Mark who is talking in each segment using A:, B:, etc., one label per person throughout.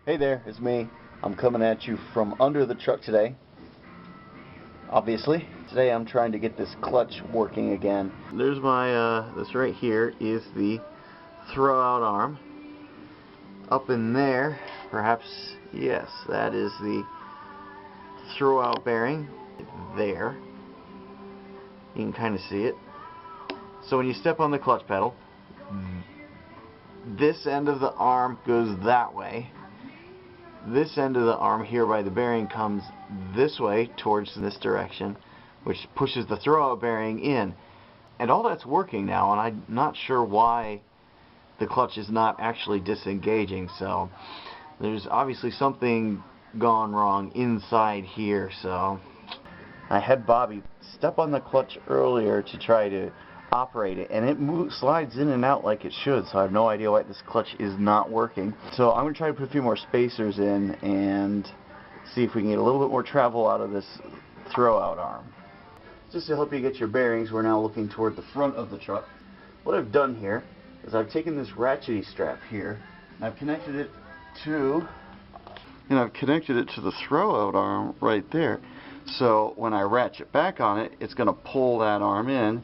A: Hey there, it's me. I'm coming at you from under the truck today. Obviously. Today I'm trying to get this clutch working again. There's my, this right here is the throw-out arm. Up in there, perhaps, yes, that is the throw-out bearing. There. You can kind of see it. So when you step on the clutch pedal, this end of the arm goes that way. This end of the arm here by the bearing comes this way towards this direction, which pushes the throw-out bearing in. And all that's working now, and I'm not sure why the clutch is not actually disengaging. So there's obviously something gone wrong inside here. So I had Bobby step on the clutch earlier to try to operate it, and it slides in and out like it should, so I have no idea why this clutch is not working. So I'm going to try to put a few more spacers in and see if we can get a little bit more travel out of this throw-out arm. Just to help you get your bearings, we're now looking toward the front of the truck. What I've done here is I've taken this ratchety strap here, and I've connected it to the throw-out arm right there. So when I ratchet back on it, it's going to pull that arm in,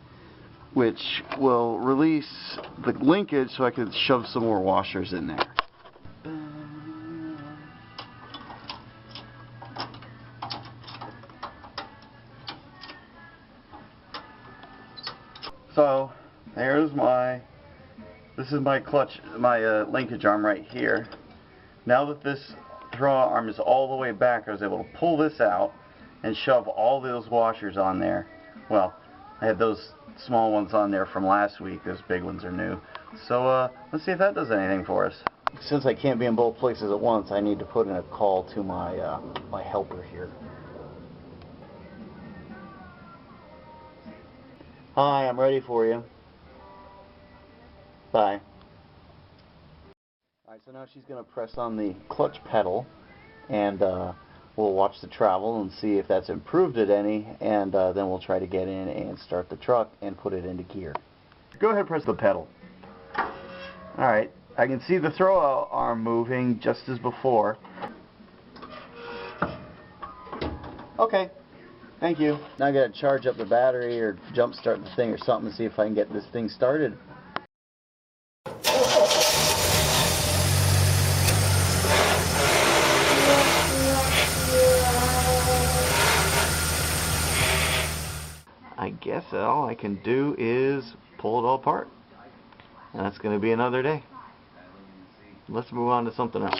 A: which will release the linkage so I can shove some more washers in there. So there's this is my clutch, my linkage arm right here. Now that this throw-out arm is all the way back, I was able to pull this out and shove all those washers on there. Well, I had those small ones on there from last week. Those big ones are new. So let's see if that does anything for us. Since I can't be in both places at once, I need to put in a call to my my helper here. Hi, I'm ready for you. Bye. Alright, so now she's going to press on the clutch pedal, and we'll watch the travel and see if that's improved it any, and then we'll try to get in and start the truck and put it into gear. Go ahead and press the pedal. Alright, I can see the throw-out arm moving just as before. Okay, thank you. Now I gotta charge up the battery or jump start the thing or something and see if I can get this thing started. I guess all I can do is pull it all apart. And that's going to be another day. Let's move on to something else.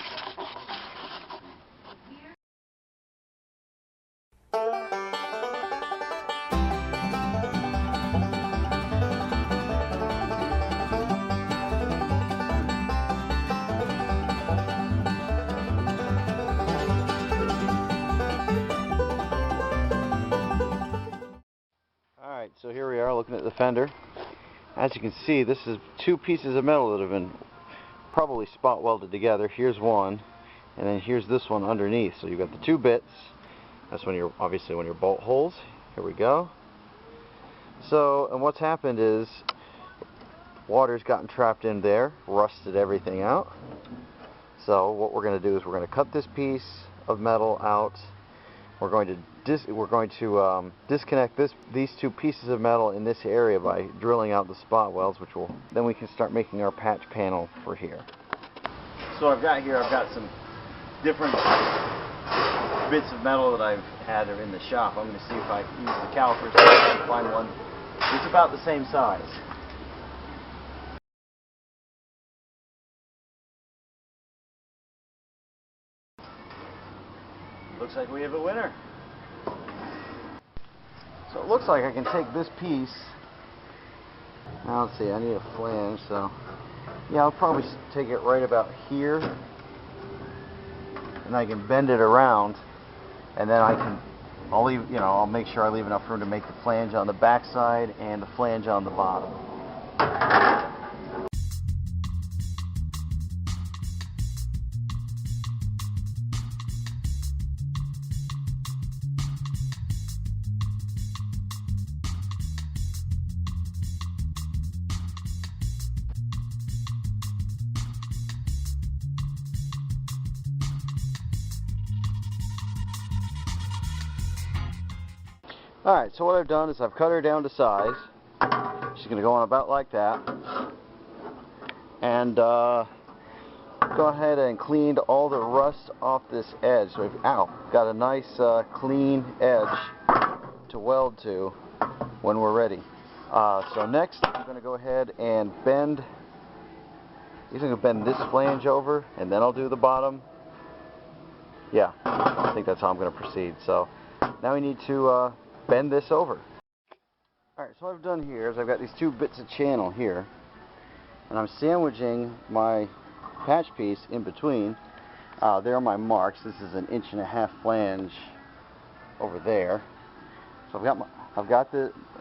A: So here we are looking at the fender. As you can see, this is two pieces of metal that have been probably spot welded together. Here's one, and then here's this one underneath. So you've got the two bits. That's when you're obviously when your bolt holes. Here we go. So, and what's happened is water's gotten trapped in there, rusted everything out. So what we're going to do is we're going to cut this piece of metal out. We're going to disconnect these two pieces of metal in this area by drilling out the spot welds, then we can start making our patch panel for here. So I've got some different bits of metal that I've had in the shop. I'm going to see if I can use the calipers to find one that's about the same size. Looks like we have a winner. So it looks like I can take this piece. Now let's see, I need a flange, so yeah, I'll probably take it right about here, and I can bend it around, and then I'll make sure I leave enough room to make the flange on the back side and the flange on the bottom. Alright, so what I've done is I've cut her down to size. She's going to go on about like that. And go ahead and cleaned all the rust off this edge. So we've got a nice clean edge to weld to when we're ready. So next I'm going to go ahead and bend. I'm going to bend this flange over, and then I'll do the bottom. Yeah, I think that's how I'm going to proceed. So now we need to bend this over. Alright, so what I've done here is I've got these two bits of channel here, and I'm sandwiching my patch piece in between. There are my marks. This is an 1.5 inch flange over there. So I've got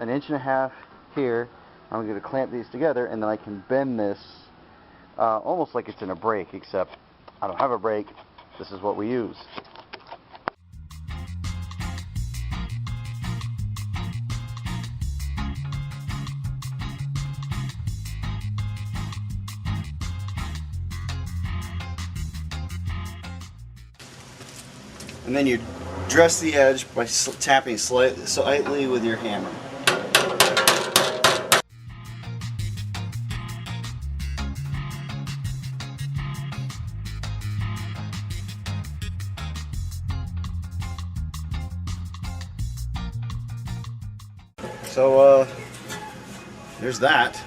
A: an 1.5 inch here. I'm going to clamp these together, and then I can bend this almost like it's in a brake, except I don't have a brake. This is what we use. And then you dress the edge by tapping slightly with your hammer. So there's that.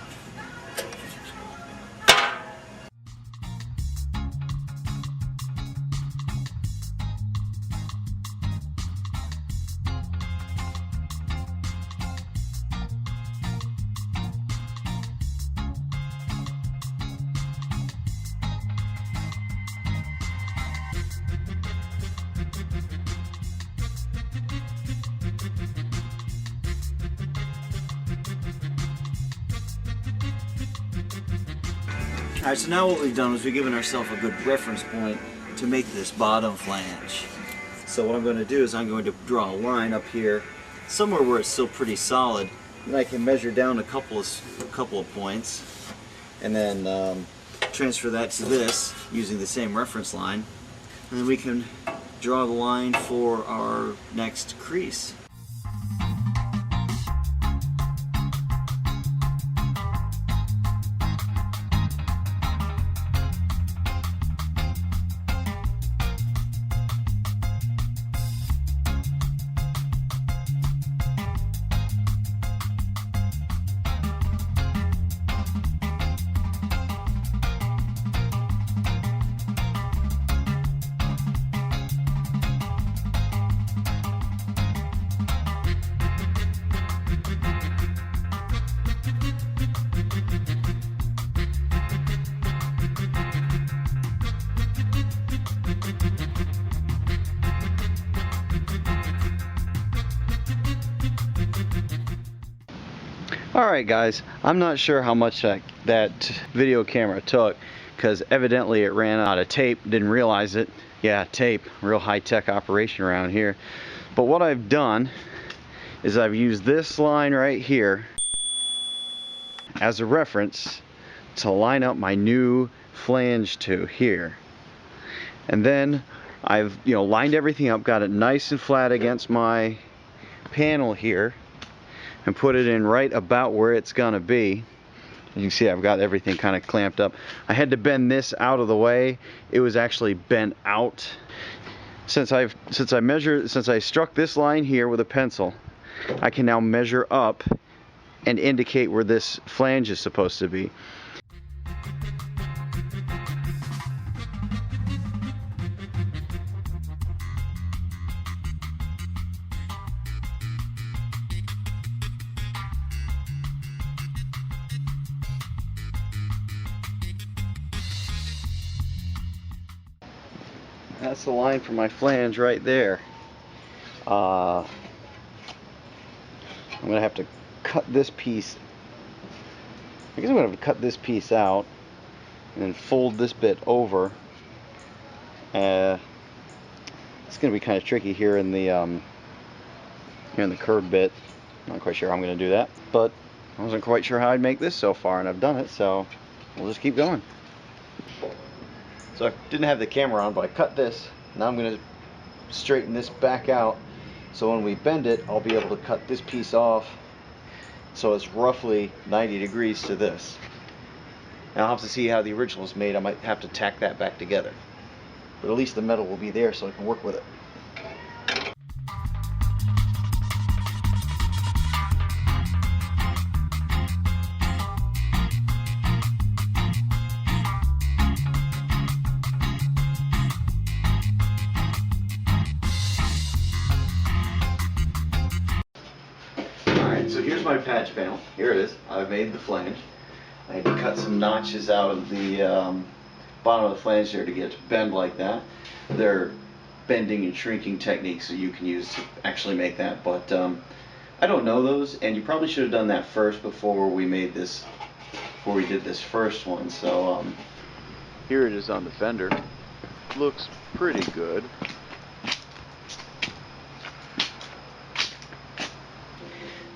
A: Alright, so now what we've done is we've given ourselves a good reference point to make this bottom flange. So what I'm going to do is I'm going to draw a line up here, somewhere where it's still pretty solid, and I can measure down a couple of points, and then transfer that to this using the same reference line, and then we can draw the line for our next crease. Alright guys, I'm not sure how much that video camera took, because evidently it ran out of tape, didn't realize it. Yeah, tape, real high-tech operation around here. But what I've done is I've used this line right here as a reference to line up my new flange to here. And then I've lined everything up, got it nice and flat against my panel here, and put it in right about where it's gonna be. You can see I've got everything kind of clamped up. I had to bend this out of the way. It was actually bent out. Since I struck this line here with a pencil, I can now measure up and indicate where this flange is supposed to be. That's the line for my flange right there. I'm going to have to cut this piece. I guess I'm going to have to cut this piece out and then fold this bit over. It's going to be kind of tricky here in the curved bit. Not quite sure how I'm going to do that, but I wasn't quite sure how I'd make this so far, and I've done it, so we'll just keep going. So I didn't have the camera on, but I cut this. Now I'm going to straighten this back out So when we bend it, I'll be able to cut this piece off so it's roughly 90 degrees to this. Now I'll have to see how the original is made. I might have to tack that back together. But at least the metal will be there so I can work with it. Alright, so here's my patch panel. Here it is. I've made the flange. I had to cut some notches out of the bottom of the flange there to get it to bend like that. They're bending and shrinking techniques that you can use to actually make that, but I don't know those, and you probably should have done that first before we made this, before we did this first one. So here it is on the fender. Looks pretty good.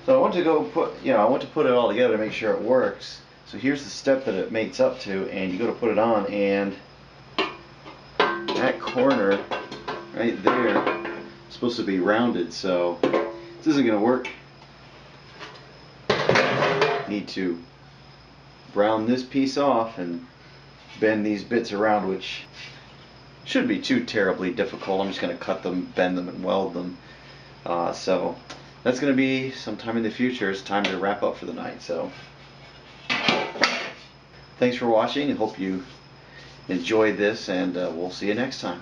A: So I want to go put, I want to put it all together to make sure it works. So here's the step that it mates up to, and you go to put it on, and that corner right there is supposed to be rounded, so this isn't going to work. Need to round this piece off and bend these bits around, which shouldn't be too terribly difficult. I'm just going to cut them, bend them, and weld them. So that's going to be sometime in the future. It's time to wrap up for the night. So thanks for watching. I hope you enjoyed this, and we'll see you next time.